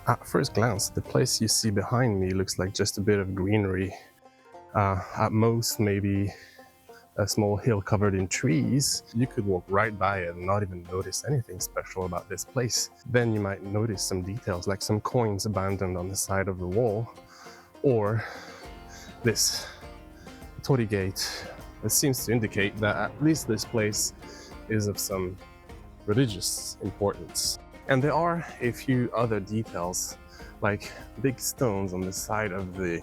At first glance, the place you see behind me looks like just a bit of greenery. At most, maybe a small hill covered in trees. You could walk right by it and not even notice anything special about this place. Then you might notice some details like some coins abandoned on the side of the wall, or this torii gate that seems to indicate that at least this place is of some religious importance. And there are a few other details like big stones on the side of the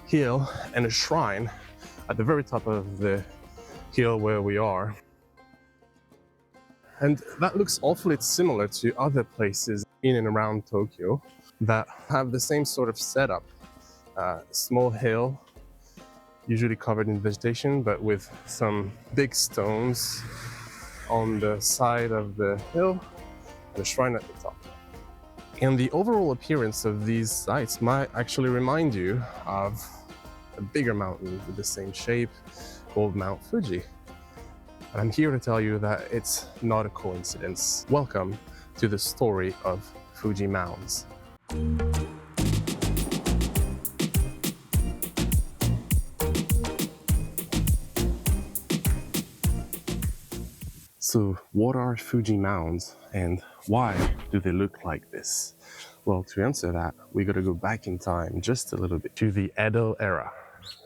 hill and a shrine at the very top of the hill where we are. And that looks awfully similar to other places in and around Tokyo that have the same sort of setup. Small hill, usually covered in vegetation, but with some big stones on the side of the hill and a shrine at the top. And the overall appearance of these sites might actually remind you of a bigger mountain with the same shape called Mount Fuji. And I'm here to tell you that it's not a coincidence. Welcome to the story of Fuji Mounds. So what are Fuji Mounds and why do they look like this? Well, to answer that, we gotta go back in time just a little bit to the Edo era.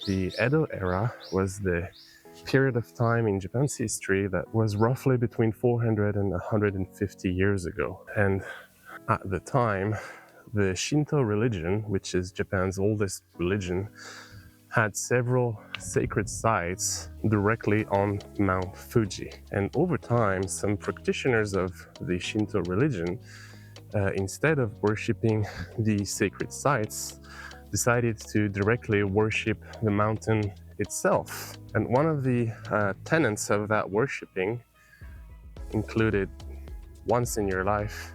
The Edo era was the period of time in Japan's history that was roughly between 400 and 150 years ago. And at the time, the Shinto religion, which is Japan's oldest religion, had several sacred sites directly on Mount Fuji. And over time, some practitioners of the Shinto religion, instead of worshipping the sacred sites, decided to directly worship the mountain itself. And one of the tenets of that worshipping included, once in your life,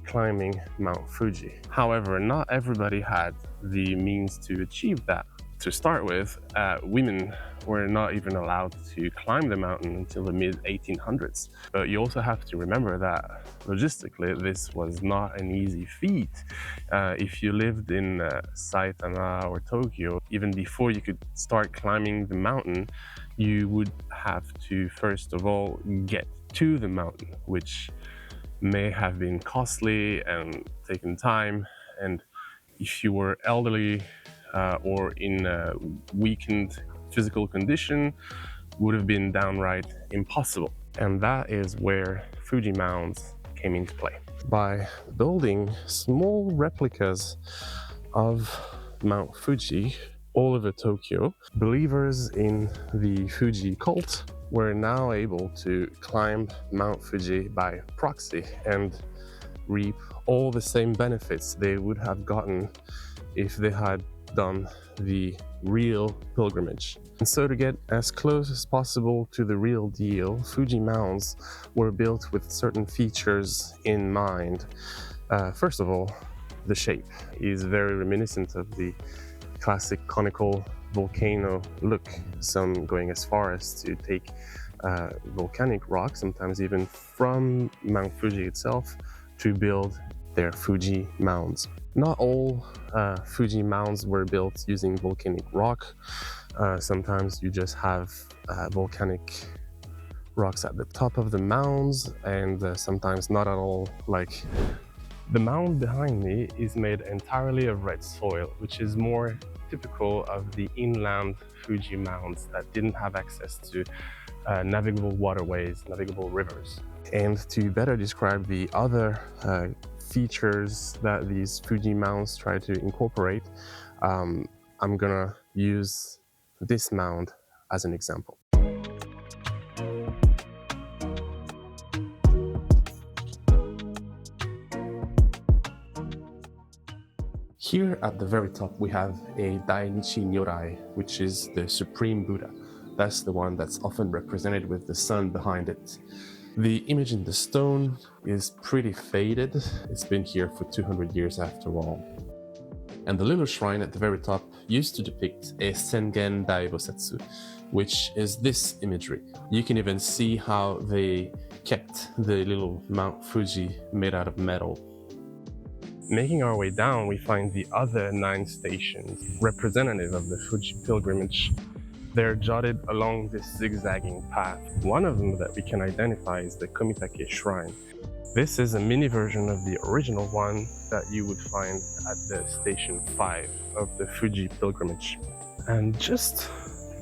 climbing Mount Fuji. However, not everybody had the means to achieve that. To start with, women were not even allowed to climb the mountain until the mid-1800s. But you also have to remember that logistically, this was not an easy feat. If you lived in Saitama or Tokyo, even before you could start climbing the mountain, you would have to first of all get to the mountain, which may have been costly and taken time. And if you were elderly, or in a weakened physical condition, would have been downright impossible. And that is where Fuji Mounds came into play. By building small replicas of Mount Fuji all over Tokyo, believers in the Fuji cult were now able to climb Mount Fuji by proxy and reap all the same benefits they would have gotten if they had done the real pilgrimage. And so to get as close as possible to the real deal, Fuji Mounds were built with certain features in mind. First of all, the shape is very reminiscent of the classic conical volcano look, some going as far as to take volcanic rock, sometimes even from Mount Fuji itself, to build their Fuji Mounds. Not all Fuji Mounds were built using volcanic rock. Sometimes you just have volcanic rocks at the top of the mounds, and sometimes not at all. Like the mound behind me is made entirely of red soil, which is more typical of the inland Fuji Mounds that didn't have access to navigable waterways, navigable rivers. And to better describe the other features that these Fuji Mounds try to incorporate, I'm gonna use this mound as an example. Here at the very top we have a Dainichi Nyorai, which is the Supreme Buddha. That's the one that's often represented with the sun behind it. The image in the stone is pretty faded. It's been here for 200 years after all. And the little shrine at the very top used to depict a Sengen Daibosatsu, which is this imagery. You can even see how they kept the little Mount Fuji made out of metal. Making our way down, we find the other 9 stations, representative of the Fuji pilgrimage. They're jotted along this zigzagging path. One of them that we can identify is the Komitake Shrine. This is a mini version of the original one that you would find at the station 5 of the Fuji pilgrimage. And just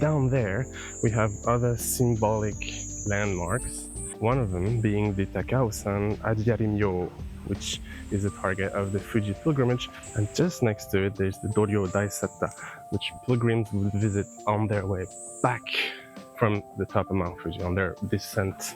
down there, we have other symbolic landmarks. One of them being the Takao-san Ajiarimyo, which is a target of the Fuji pilgrimage. And just next to it, there's the Doryo Daisetta, which pilgrims would visit on their way back from the top of Mount Fuji, on their descent.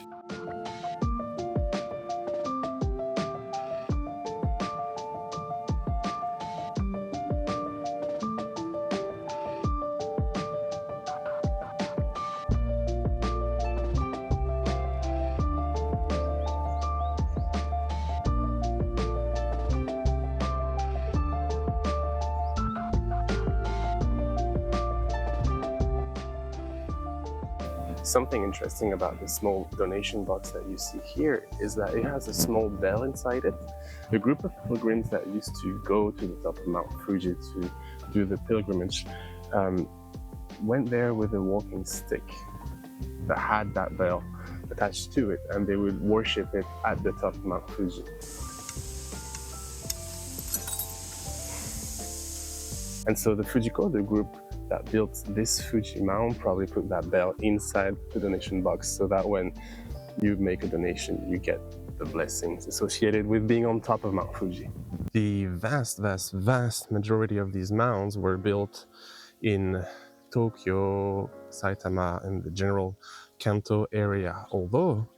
Something interesting about the small donation box that you see here is that it has a small bell inside it. The group of pilgrims that used to go to the top of Mount Fuji to do the pilgrimage went there with a walking stick that had that bell attached to it, and they would worship it at the top of Mount Fuji. And so the Fujikodo group that built this Fuji mound probably put that bell inside the donation box so that when you make a donation, you get the blessings associated with being on top of Mount Fuji. The vast majority of these mounds were built in Tokyo, Saitama, and the general Kanto area, although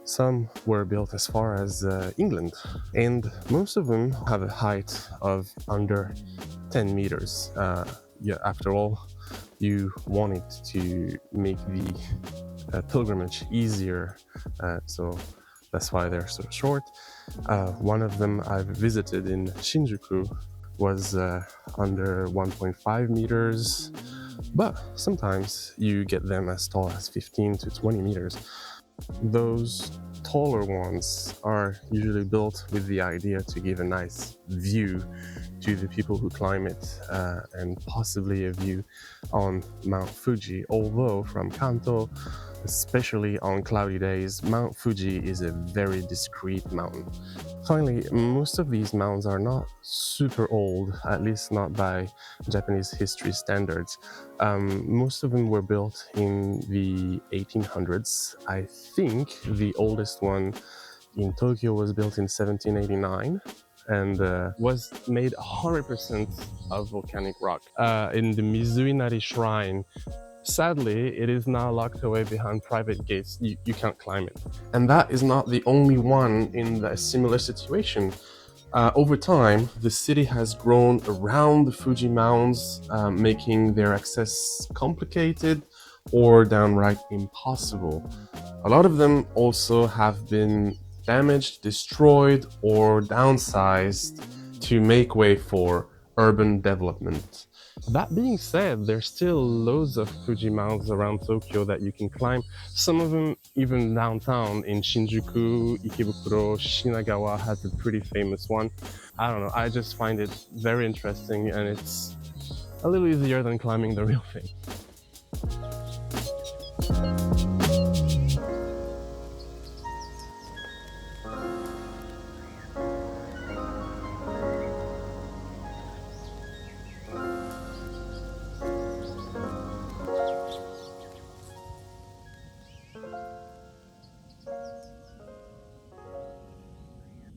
some were built as far as England, and most of them have a height of under 10 meters. Yeah, after all, you want it to make the pilgrimage easier, so that's why they're so short. One of them I've visited in Shinjuku was under 1.5 meters, but sometimes you get them as tall as 15 to 20 meters. Those taller ones are usually built with the idea to give a nice view to the people who climb it, and possibly a view on Mount Fuji. Although from Kanto, especially on cloudy days, Mount Fuji is a very discreet mountain. Finally, most of these mounds are not super old, at least not by Japanese history standards. Most of them were built in the 1800s. I think the oldest one in Tokyo was built in 1789 and was made 100% of volcanic rock. In the Mizuinari Shrine, sadly, it is now locked away behind private gates. You can't climb it. And that is not the only one in a similar situation. Over time, the city has grown around the Fuji mounds, making their access complicated or downright impossible. A lot of them also have been damaged, destroyed, or downsized to make way for urban development. That being said, there's still loads of Fuji mounds around Tokyo that you can climb. Some of them even downtown in Shinjuku, Ikebukuro, Shinagawa has a pretty famous one. I don't know, I just find it very interesting, and it's a little easier than climbing the real thing.